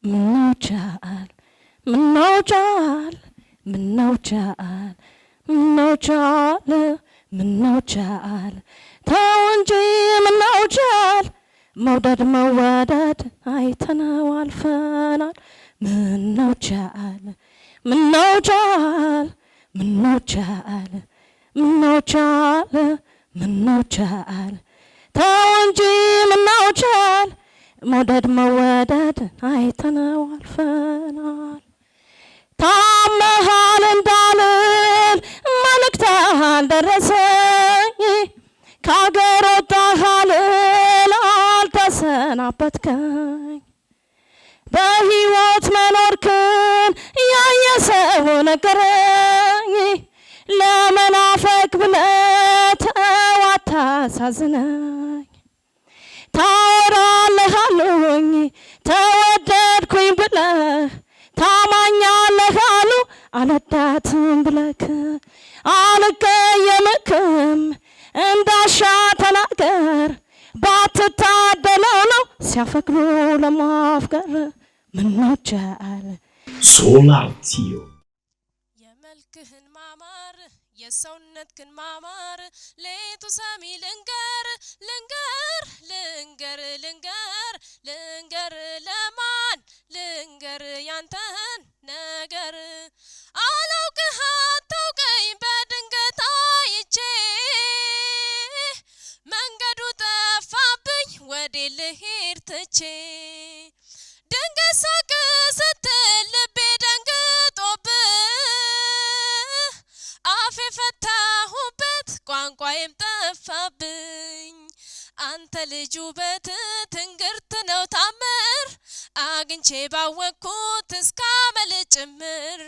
ምነው ቻል ምነው ቻል ምነው ቻል ምነው ቻል ምነው ቻል ተው እንጂ ምነው ቻል መውደድ መወደድ አይተነው አልፈናል ምነው ቻል ምነው ቻል ምነው ቻል ምነው ቻል ምነው ቻል ተው እንጂ ምነው ቻል መውደድ መወደድ አይተነው አልፈናል ታመሃል እንዳልል መልእክትህ አልደረሰኝ ከአገር ወጣሃል አልተሰናበትከኝ በሕይወት መኖርክን ያየ ሰው ነገረኝ ለመናፈቅ ብለህ ተው አታሳዝነኝ ታወራለህ አሉኝ ተወደድኩኝ ብለህ ታማኛለህ አሉ አልወዳትም ብለህ አልቀየምክም እንዳሻ ተናገር ባትታደለው ነው ሲያፈቅሩ ለማፍቀር ምነው ቻል ሶላቲዮ የመልክህን ማማር የሰውነትህን ማማር ሌቱ ሰሚ ልንገር ልንገር ልንገር ልንገር ልንገር ለማን ልንገር ያንተን ነገር አላውቅህ አታውቀኝ በድንገት አይቼ መንገዱ ጠፋብኝ ወዴ ልሄድ ትቼ ድንገት ሳቅ ስትል ልቤ ደንግጦብህ አፌ ፈታሁበት ቋንቋዬም ጠፋብኝ አንተ ልጅ ውበት ትንግርት ነው ታምር አግኝቼ ባወቅኩት እስካመል ጭምር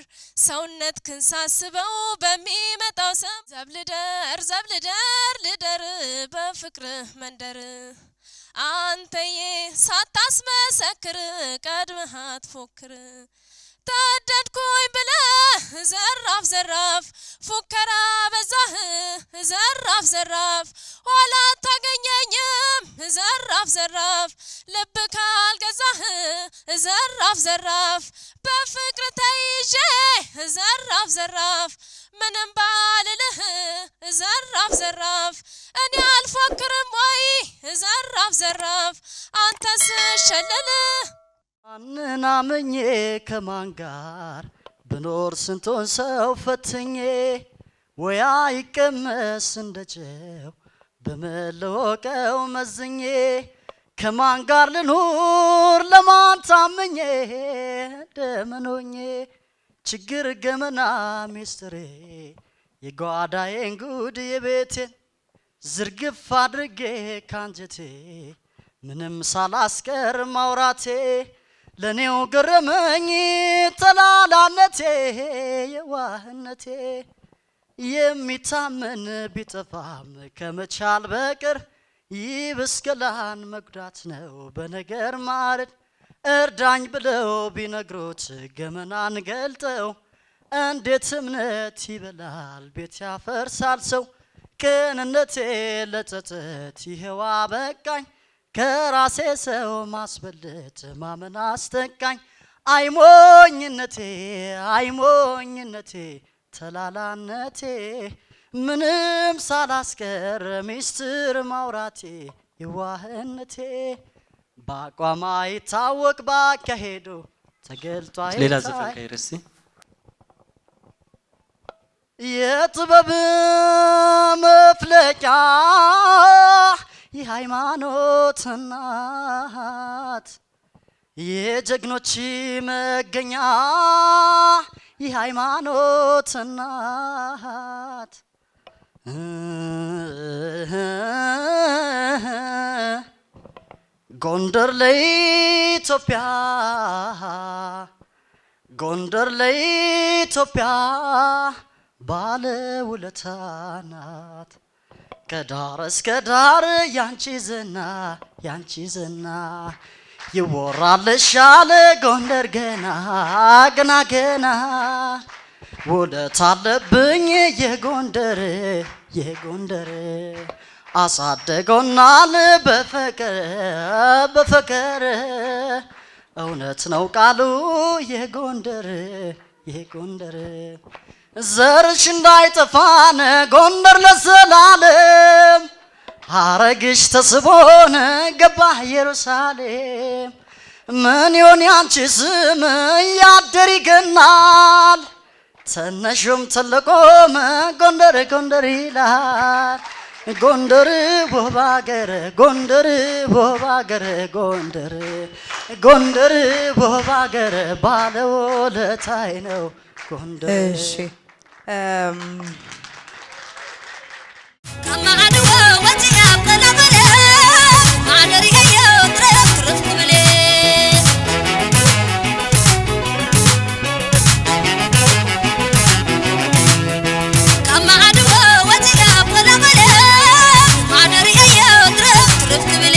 ሰውነትህን ሳስበው በሚመጣው ሰም ዘብልደር ዘብልደር ልደር በፍቅርህ መንደር አንተዬ ሳታስመሰክር ቀድመህ አትፎክር ተወደድኩኝ ብለህ ዘራፍ ዘራፍ ፉከራ በዛህ ዘራፍ ዘራፍ ኋላ አታገኘኝም ዘራፍ ዘራፍ ልብ ካልገዛህ ዘራፍ ዘራፍ በፍቅር ተይዤ ዘራፍ ዘራፍ ምንም ባልልህ ዘራፍ ዘራፍ እኔ አልፎክርም ወይ ዘራፍ ዘራፍ አንተ ስሸልልህ ማንን አምኜ ከማን ጋር ብኖር ስንቱን ሰው ፈትኜ ወያ ይቀመስ እንደጨው በመለወቀው መዝኜ ከማን ጋር ልኑር ለማን ታምኜ ደመኖኜ ችግር ገመና ሚስጥሬ የጓዳዬን ጉድ የቤቴን ዝርግፍ አድርጌ ካንጀቴ ምንም ሳላስቀር ማውራቴ ለኔው ገረመኝ ተላላነቴ የዋህነቴ የሚታመን ቢጠፋም ከመቻል በቀር ይብስገላን መጉዳት ነው በነገር ማረድ እርዳኝ ብለው ቢነግሩት ገመናን ገልጠው እንዴት እምነት ይበላል ቤት ያፈርሳል ሰው ቅንነቴ ለጸጸት ይሄዋ በቃኝ ከራሴ ሰው ማስበልጥ ማመን አስተቃኝ አይሞኝነቴ አይሞኝነቴ ተላላነቴ ምንም ሳላስቀር ሚስጥር ማውራቴ የዋህነቴ በአቋም አይታወቅ ባካሄዱ ተገልጦ ሌላ ዘፈን ከይረሲ የጥበብ መፍለቂያ የሃይማኖት እናት የጀግኖች መገኛ የሃይማኖት እናት ጎንደር ለኢትዮጵያ ጎንደር ለኢትዮጵያ ባለውለታ ናት ከዳር እስከ ዳር ያንቺ ዝና ይወራልሻል ጎንደር ገና ገና ገና ውለታ አለብኝ የጎንደር አሳደጎናል በፍቅር እውነት ነው ቃሉ የጎንደር ዘርሽ እንዳይጠፋን ጎንደር ለዘላለም ሐረግሽ ተስቦን ገባ ኢየሩሳሌም ምን ይሆን ያንቺ ስም ያደር ይገናል ተነሹም ተለቆም ጎንደር ይላል ጎንደር ቦባገር ቦባገር ባለውለታይ ነው ጎንደር እሺ ከማዓድዋ ወጥያ በለበለ ማደሪ ገየው ትረፍ ኩብለ ከማዓድዋ ወጥያ በለበለ ማደሪ ገየው ትረፍ ኩብለ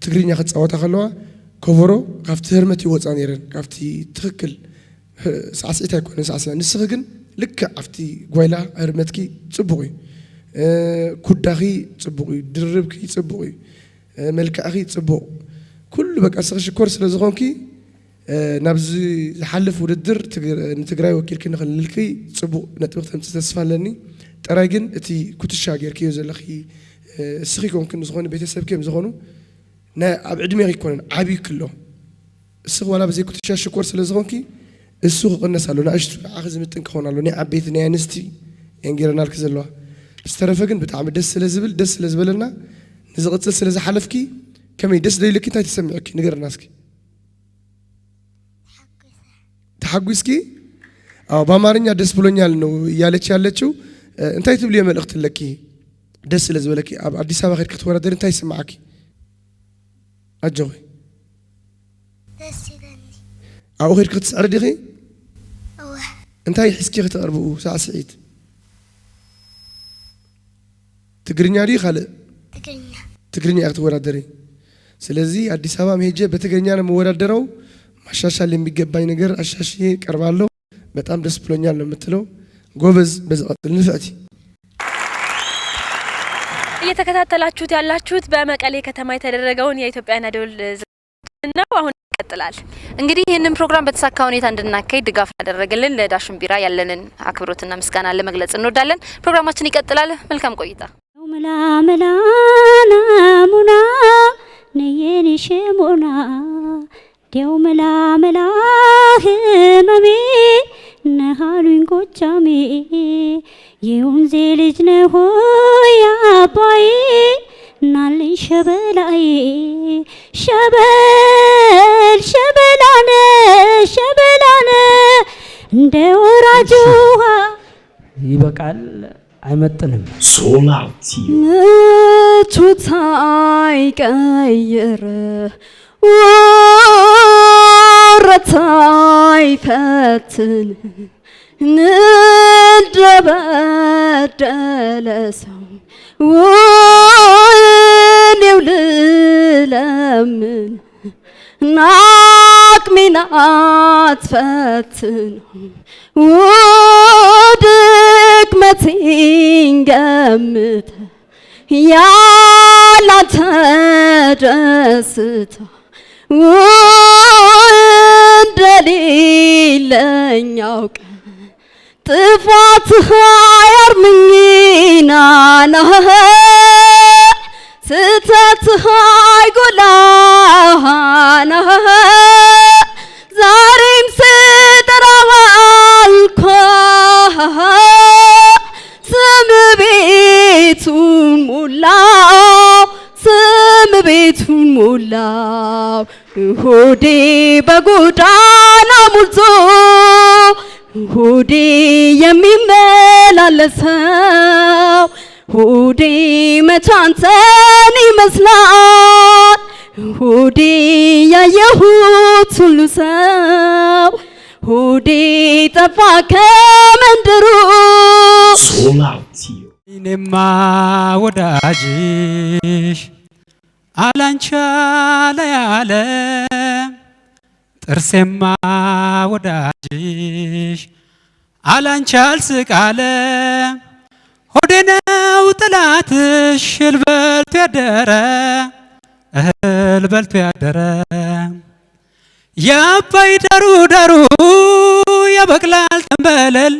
ትግርኛ ክጻወታ ከለዋ ከበሮ ካብቲ ህርመት ይወፃ ነይረን ካብቲ ትክክል ሳዕስዒት ኣይኮነን ሳዕስዒት ንስኺ ግን ልክ ኣብቲ ጓይላ ህርመትኪ ፅቡቕ እዩ ኩዳኺ ፅቡቕ እዩ ድርብኪ ፅቡቕ እዩ መልክዕኺ ፅቡቕ ኩሉ በቃ ስኺ ሽኮር ስለ ዝኾንኪ ናብዚ ዝሓልፍ ውድድር ንትግራይ ወኪልኪ ንኽልልኪ ፅቡቕ ነጥቢ ክተምፅእ ተስፋ ኣለኒ ጥራይ ግን እቲ ኩትሻ ጌርክዮ ዘለኺ እስኺ ኮንክን ዝኾነ ቤተሰብ ከም ዝኾኑ ኣብ ዕድሜኺ ይኮነን ዓብዪ ክሎ እስኺ ዋላ ብዘይ ኩትሻ ሽኮር ስለ ዝኾንኪ እሱ ክቕነስ ኣሎ ንኣሽቱ ንዓኺ ዝምጥን ክኾን ኣሎ ናይ ዓበይቲ ናይ ኣንስቲ እየን ጌረናልኪ ዘለዋ ዝተረፈ ግን ብጣዕሚ ደስ ስለ ዝብል ደስ ስለ ዝበለና ንዝቕፅል ስለ ዝሓለፍኪ ከመይ ደስ ደይልኪ እንታይ ተሰሚዑኪ ንገርና እስኪ ተሓጒስኪ አዎ በአማርኛ ደስ ብሎኛል ነው እያለች ያለችው እንታይ ትብል የመልእክት ለኪ ደስ ስለ ዝበለኪ ኣብ አዲስ አበባ ኸድክ ተወዳደር እንታይ ይስማዓኪ أجوي. تسيدني. أو غير كنت تعرضي غي؟ أوه. أنت هاي حسكي غتقربوا ساعة سعيد. تقرني علي خالد. تقرني. تقرني أختورا دري. سلزي أدي سبا مهجة بتقرني أنا مورا درو. مشاشة اللي مجبّاي نجر أشاشة كربالو. بتأم دس بلونيا لما تلو. جوبز بزقت النفاتي. እየተከታተላችሁት ያላችሁት በመቀሌ ከተማ የተደረገውን የኢትዮጵያና ደውል ነው። አሁን ይቀጥላል። እንግዲህ ይሄንን ፕሮግራም በተሳካ ሁኔታ እንድናካይ ድጋፍ ያደረገልን ለዳሽን ቢራ ያለንን አክብሮትና ምስጋና ለመግለጽ እንወዳለን። ፕሮግራማችን ይቀጥላል። መልካም ቆይታ። መላመላ ናሙና ነየኔ ሽሙና ዴው መላመላ ህመሜ ነሃሉኝ ጎጃሜ የወንዜ ልጅ ነህ ሆይ አባዬ ናልኝ ሸበላዬ ሸበል ሸበላነ ሸበላነ እንደ ወራጅ ውሃ ይበቃል አይመጥንም ሶላቲዮ ቱታይ ቀይር ወረታይ ፈትን ندبدل سو ونيو للمن ናቅሚናት ፈትነው ውድቅመቴን ገምተ ያላንተ ደስታ እንደሌለኝ አውቀ ጥፋትህ አያርምኝና ስተትህ አይጎላና ዛሬም ስጠራው አልኳ ስም ቤቱን ሞላው ስም ቤቱን ሞላው ሆዴ በጎዳና ሞልቶ ሆዴ የሚመላለሰው ሆዴ መች አንተን ይመስላል ሆዴ ያየሁት ሁሉ ሰው ሆዴ ጠፋ ከመንደሩ Solatio. እኔማ ወዳጅሽ አላንቻ ላይ አለ ጥርሴማ ወዳጅሽ አላንቻ አልስቃለ ሆዴ ነው ጥላትሽ እህል በልቶ ያደረ የአባይ ዳሩ ዳሩ ያበቅላል ተንበለል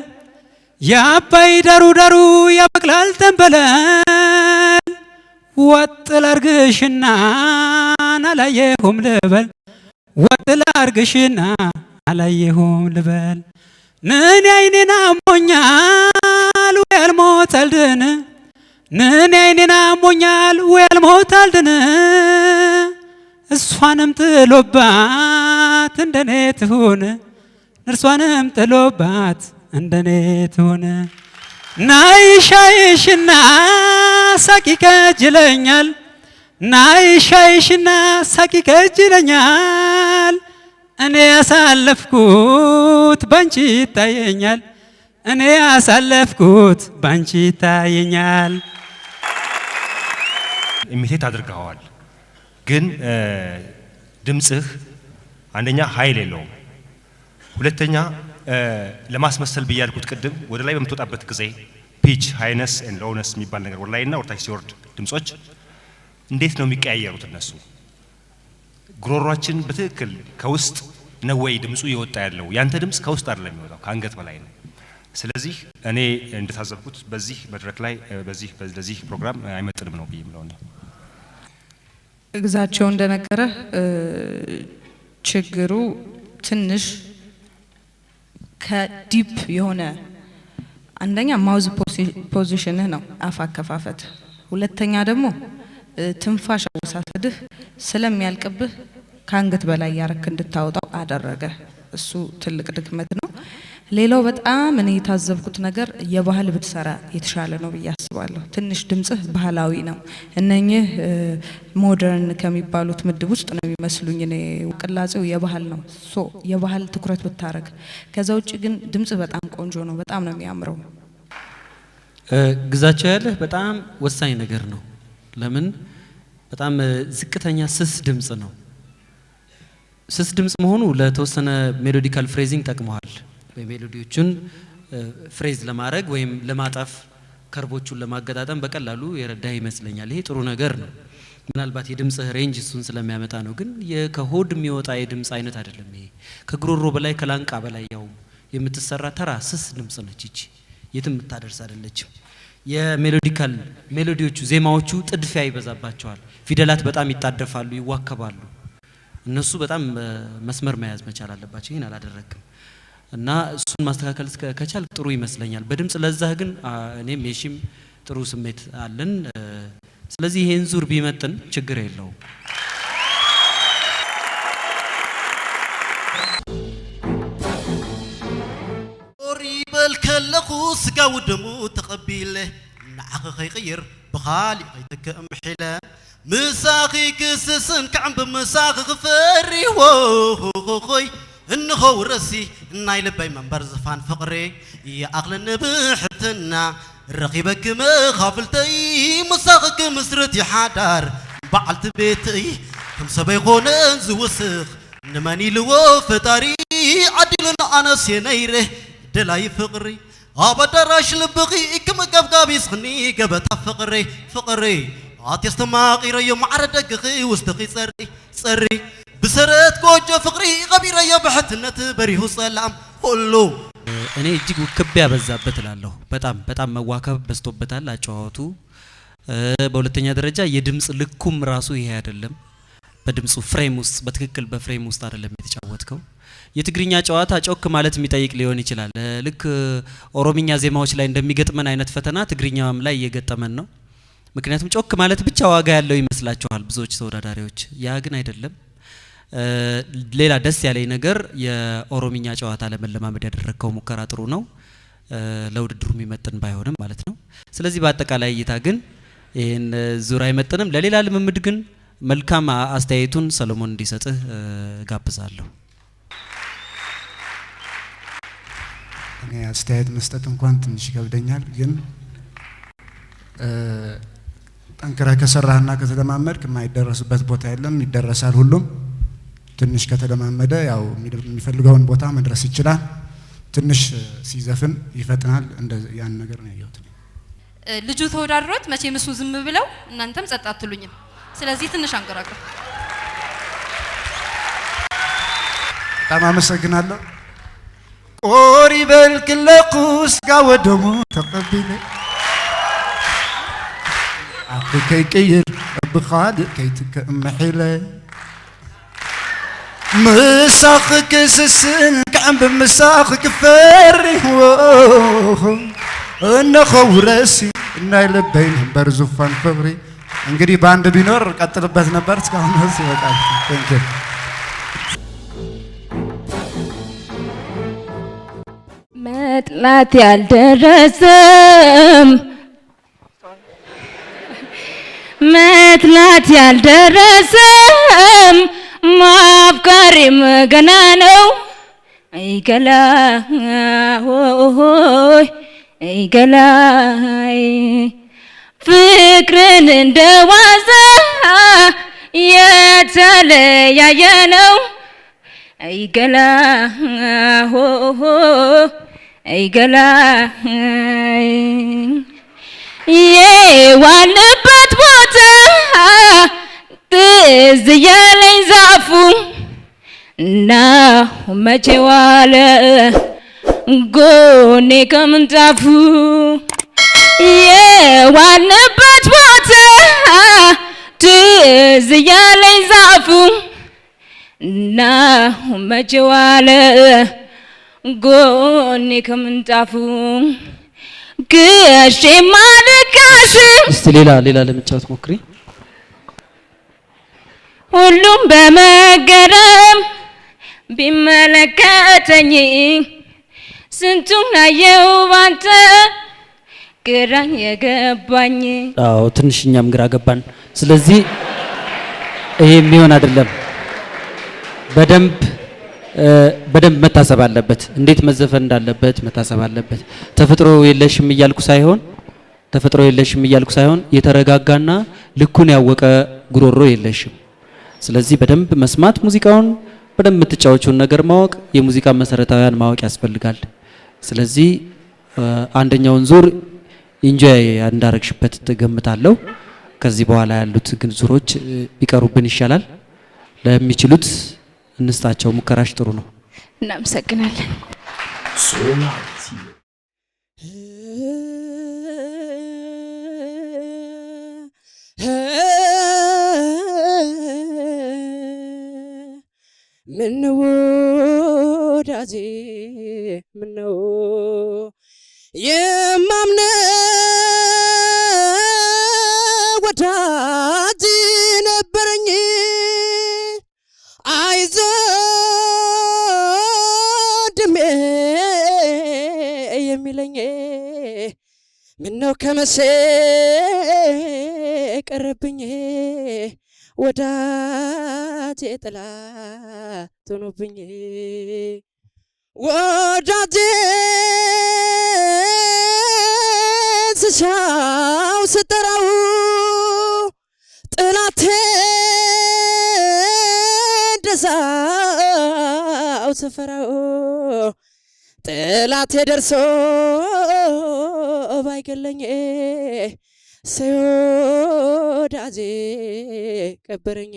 የአባይ ዳሩ ዳሩ ያበቅላል ተንበለል ወጥ ላርግሽና አላየሁም ልበል ወጥ ላርግሽና አላየሁም ልበል ነኔ አይኔና ሞኛል ወያልሞት አልድን ነኔ አይኔና ሞኛል ወያልሞት አልድን እሷንም ጥሎባት እንደኔ ትሁን እርሷንም ጥሎባት እንደኔ ትሁን ናይሻይሽና ሳቂ ከጅለኛል ናይሻይሽና ሳቂ ከጅለኛል እኔ ያሳለፍኩት ባንቺ ይታየኛል እኔ ያሳለፍኩት ባንቺ ይታየኛል ኢሚቴት አድርገዋል ግን ድምጽህ አንደኛ ኃይል የለውም ሁለተኛ ለማስመሰል በያልኩት ቅድም ወደ ላይ በመተጣበት ጊዜ ፒች ሃይነስ ኤንድ ሎውነስ የሚባል ነገር ወደ ላይና ወደ ታች ሲወርድ ድምጾች እንዴት ነው የሚቀያየሩት እነሱ ጉሮሯችን በትክክል ከውስጥ ነው ወይ ድምጹ ይወጣ ያለው ያንተ ድምጽ ከውስጥ አይደለም የሚወጣው ከአንገት በላይ ነው ስለዚህ እኔ እንደታዘብኩት በዚህ መድረክ ላይ በዚህ ፕሮግራም አይመጥንም ነው ብዬምለው ነው ግዛቸው እንደነገረ ችግሩ ትንሽ ከዲፕ የሆነ አንደኛ ማውዝ ፖዚሽን ነው አፍ አከፋፈት ሁለተኛ ደግሞ ትንፋሽ አወሳሰድህ ስለሚያልቅብህ ከአንገት በላይ ያረክ እንድታወጣው አደረገ እሱ ትልቅ ድክመት ነው ሌላው በጣም እኔ የታዘብኩት ነገር የባህል ብትሰራ የተሻለ ነው ብዬ አስባለሁ ትንሽ ድምጽህ ባህላዊ ነው እነኚህ ሞደርን ከሚባሉት ምድብ ውስጥ ነው የሚመስሉኝ እኔ ቅላጼው የባህል ነው ሶ የባህል ትኩረት ብታረግ ከዛ ውጪ ግን ድምጽ በጣም ቆንጆ ነው በጣም ነው የሚያምረው ግዛቸው ያለህ በጣም ወሳኝ ነገር ነው ለምን በጣም ዝቅተኛ ስስ ድምጽ ነው ስስ ድምጽ መሆኑ ለተወሰነ ሜሎዲካል ፍሬዚንግ ጠቅመዋል በሜሎዲዎቹን ፍሬዝ ለማድረግ ወይም ለማጣፍ ከርቦቹን ለማገጣጠም በቀላሉ የረዳ ይመስለኛል ይሄ ጥሩ ነገር ነው ምናልባት የድምጽ ሬንጅ እሱን ስለሚያመጣ ነው ግን ከሆድ የሚወጣ የድምጽ አይነት አይደለም ይሄ ከግሮሮ በላይ ከላንቃ በላይ ያው የምትሰራ ተራ ስስ ድምጽ ነች እቺ የትም የምታደርስ አይደለችም የሜሎዲካል ሜሎዲዎቹ ዜማዎቹ ጥድፊያ ይበዛባቸዋል ፊደላት በጣም ይጣደፋሉ ይዋከባሉ እነሱ በጣም መስመር መያዝ መቻል አለባቸው ይሄን አላደረክም እና እሱን ማስተካከል ከቻል ጥሩ ይመስለኛል በድምጽ ለዛህ ግን እኔም የሺም ጥሩ ስሜት አለን ስለዚህ ይሄን ዙር ቢመጥን ችግር የለውም ኦሪበል ከለኹ ስጋው ደሙ ተቀቢለ ንዓኸ ኸይቅይር ብኻሊ ኸይተከም ሒለ ምሳኺ ክስስን ከዓም ብምሳኺ ክፈሪዎ ኾይ እንሆ ረሲ እናይ ልበይ መንበር ዝፋን ፍቅሬ የአቕልን ብሕትና ረኺበክ መኻፍልተይ ምሳኺ ክምስርት ይሓዳር በዓልቲ ቤትይ كم سبي خونن زوسخ نماني لو فتاري عدلنا أنا سينيره دلاي فقري أبدرش لبغي كم قبقابي صني قبتا فقري عاتيستماقي ريو معردك غي وستقي سري بسرت كوجو فقري غبير يا بحتنت بريه سلام كله እኔ እጅግ ውክብ ያበዛበት እላለሁ በጣም መዋከብ በዝቶበታል አጫዋቱ በሁለተኛ ደረጃ የድምጽ ልኩም ራሱ ይሄ አይደለም በድምጹ ፍሬም ውስጥ በትክክል በፍሬም ውስጥ አይደለም የተጫወተው የትግርኛ ጨዋታ ጮክ ማለት የሚጠይቅ ሊሆን ይችላል ልክ ኦሮሚኛ ዜማዎች ላይ እንደሚገጥመን አይነት ፈተና ትግርኛም ላይ እየገጠመን ነው ምክንያቱም ጮክ ማለት ብቻ ዋጋ ያለው ይመስላችኋል ብዙዎች ተወዳዳሪዎች ያ ግን አይደለም ሌላ ደስ ያለኝ ነገር የኦሮሚኛ ጨዋታ ለመለማመድ ያደረከው ሙከራ ጥሩ ነው ለውድድሩ የሚመጥን ባይሆንም ማለት ነው ስለዚህ በአጠቃላይ እይታ ግን ይሄን ዙር አይመጥንም ለሌላ ልምምድ ግን መልካም አስተያየቱን ሰሎሞን እንዲሰጥህ ጋብዛለሁ እኔ አስተያየት መስጠት እንኳን ትንሽ ይከብደኛል ግን ጠንክራ ከሰራህና ከተለማመድክ የማይደረስበት ቦታ የለም ይደረሳል ሁሉም ትንሽ ከተለማመደ ያው የሚፈልገውን ቦታ መድረስ ይችላል ትንሽ ሲዘፍን ይፈጥናል እንደ ያን ነገር ነው ያየሁት ልጁ ተወዳድሮት መቼም እሱ ዝም ብለው እናንተም ጸጥ አትሉኝም ስለዚህ ትንሽ አንገራገር በጣም አመሰግናለሁ ቆሪ በልክለኩስ ጋወደሙ ተቀብለ አፍሪካይ ቀይር በኻድ ከይትከ እምሕለ مساخك سسن كعم بمساخك فري انا خورسي انا لبين برزفان فبري እንግዲህ ባንድ ቢኖር ቀጥልበት ነበር እስካሁን ነው ይወጣል ቴንክ ዩ መጥላት ያልደረሰም መጥላት ያልደረሰም ማፍቀሬም ገና ነው አይገላ ሆይ አይገላ ፍቅርን እንደዋዛ የተለያየ ነው አይገላ ሆይ አይገላ የዋለበት ቦታ ትዝ ያለኝ ዛፉ እና መቼ ዋለ ጎኔ ከምንጣፉ የዋለበት ቦታ ትዝ ያለኝ ዛፉ እና መቼ ዋለ ጎኔ ከምንጣፉ ግሼ ማደጋሽ እስቲ ሌላ ለመጫወት ሞክሪ ሁሉም በመገረም ቢመለከተኝ ስንቱን አየው ባንተ ግራ የገባኝ አዎ ትንሽኛም ግራ ገባን ስለዚህ ይሄ የሚሆን አይደለም በደንብ መታሰብ አለበት እንዴት መዘፈን እንዳለበት መታሰብ አለበት ተፈጥሮ የለሽም እያልኩ ሳይሆን የተረጋጋና ልኩን ያወቀ ጉሮሮ የለሽም ስለዚህ በደንብ መስማት ሙዚቃውን በደንብ የምትጫወቹን ነገር ማወቅ የሙዚቃ መሰረታዊያን ማወቅ ያስፈልጋል ስለዚህ አንደኛውን ዙር ኢንጆይ እንዳረግሽበት ተገምታለሁ ከዚህ በኋላ ያሉት ግን ዙሮች ቢቀሩብን ይሻላል ለሚችሉት እንስጣቸው ሙከራሽ ጥሩ ነው እናመሰግናለን ምነው ወዳጄ ምነው የማምነው ወዳጅ ነበረኝ አይዞህ ወንድሜ የሚለኝ ምነው ከመቼ ቀረብኝ ወዳጄ ጠላት ሆኖብኝ ወዳጄ ስሻው ስጠራው ጠላቴ ስፈራው ጠላቴ ደርሶ ባይገለኝ ሰዮዳዜ ቀበረኝ።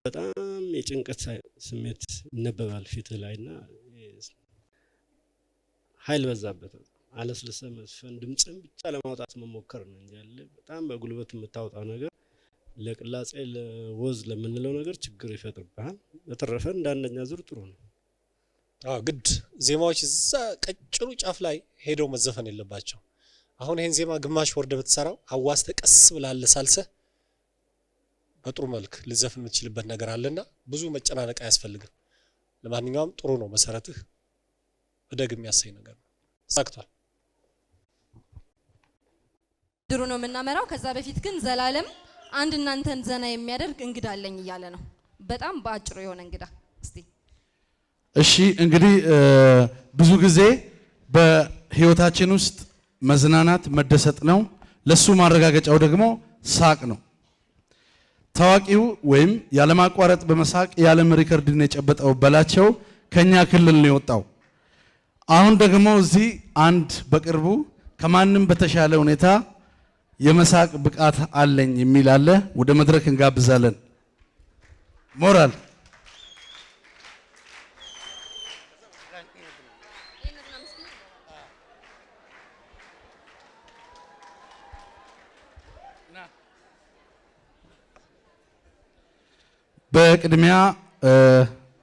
በጣም የጭንቀት ስሜት ይነበባል ፊት ላይና ኃይል በዛበት አለስለሰ መስፈን ድምጽን ብቻ ለማውጣት መሞከር ነው እንጂ ያለ በጣም በጉልበት የምታወጣው ነገር ለቅላጼ ለወዝ ለምንለው ነገር ችግር ይፈጥርብሃል። በተረፈ እንዳንደኛ ዙር ጥሩ ነው። ግድ ዜማዎች እዛ ቀጭሩ ጫፍ ላይ ሄደው መዘፈን የለባቸው። አሁን ይሄን ዜማ ግማሽ ወርደ ብትሰራው አዋስተ ቀስ ብላለ ሳልሰ በጥሩ መልክ ልዘፍን የምትችልበት ነገር አለና ብዙ መጨናነቅ አያስፈልግም። ለማንኛውም ጥሩ ነው መሰረትህ በደግ የሚያሳይ ነገር ነው። ሳክቷል። ድሩ ነው የምናመራው። ከዛ በፊት ግን ዘላለም አንድ እናንተን ዘና የሚያደርግ እንግዳ አለኝ እያለ ነው። በጣም ባጭሩ የሆነ እንግዳ እስቲ። እሺ እንግዲህ ብዙ ጊዜ በህይወታችን ውስጥ መዝናናት መደሰት ነው። ለሱ ማረጋገጫው ደግሞ ሳቅ ነው። ታዋቂው ወይም ያለማቋረጥ በመሳቅ የዓለም ሪከርድን የጨበጠው በላቸው ከኛ ክልል ነው የወጣው። አሁን ደግሞ እዚህ አንድ በቅርቡ ከማንም በተሻለ ሁኔታ የመሳቅ ብቃት አለኝ የሚል አለ። ወደ መድረክ እንጋብዛለን። ሞራል በቅድሚያ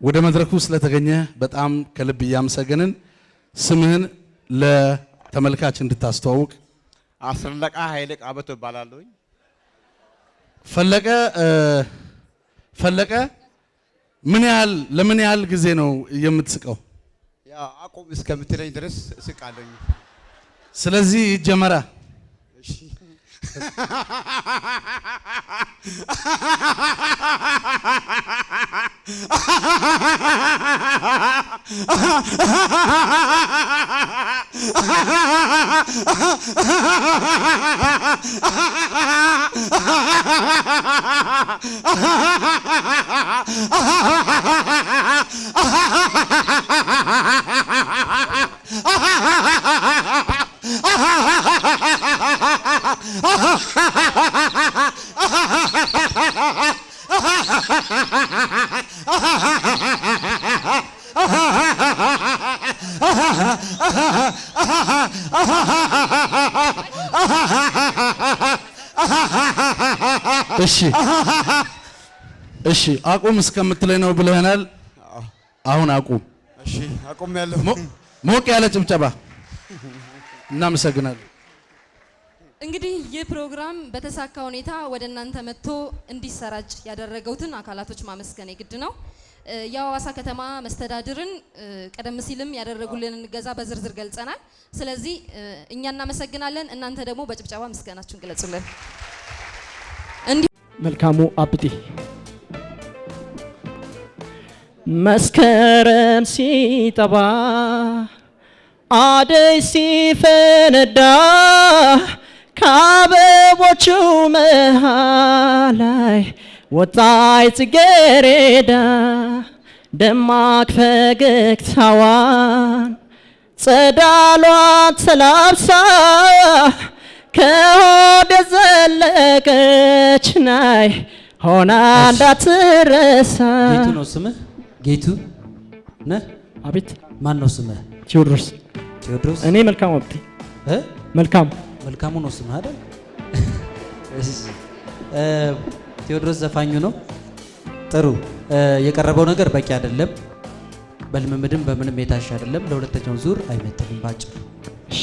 ወደ መድረኩ ስለተገኘ በጣም ከልብ እያመሰገንን ስምህን ለተመልካች እንድታስተዋውቅ። አስረለቃ ኃይለ ቃበቶ እባላለሁ። ፈለቀ ለምን ያህል ጊዜ ነው የምትስቀው? ያ አቁም እስከምትለኝ ድረስ እስቃለሁ። ስለዚህ ጀመራ። እሺ እሺ አቁም እስከምትለኝ ነው ብለናል። አሁን አቁም። እሺ አቁም ያለው ሞቅ ያለ ጭብጨባ። እናመሰግናለን። እንግዲህ ይህ ፕሮግራም በተሳካ ሁኔታ ወደ እናንተ መጥቶ እንዲሰራጭ ያደረጉትን አካላቶች ማመስገን የግድ ነው። የሐዋሳ ከተማ መስተዳድርን ቀደም ሲልም ያደረጉልን እገዛ በዝርዝር ገልጸናል። ስለዚህ እኛ እናመሰግናለን። እናንተ ደግሞ በጭብጨባ ምስጋናችሁን ግለጹልን። መልካሙ አብዲ መስከረም ሲጠባ አደይ ሲፈነዳ ከአበቦቹ መሃል ላይ ወጣይ ጽጌረዳ ደማቅ ፈገግታዋን ጸዳሏን ተላብሳ ከሆደ ዘለቀች ናይ ሆና እንዳትረሳ። ጌቱ ነው ስምህ? ጌቱ ነህ? አቤት። ማን ነው ስምህ? ቴዎድሮስ። ቴዎድሮስ። እኔ መልካሙ አብዲ። መልካሙ ነው ስምህ አይደል? ቴዎድሮስ ዘፋኙ ነው። ጥሩ። የቀረበው ነገር በቂ አይደለም። በልምምድም በምንም የታሽ አይደለም። ለሁለተኛው ዙር አይመጥንም ባጭሩ። እሺ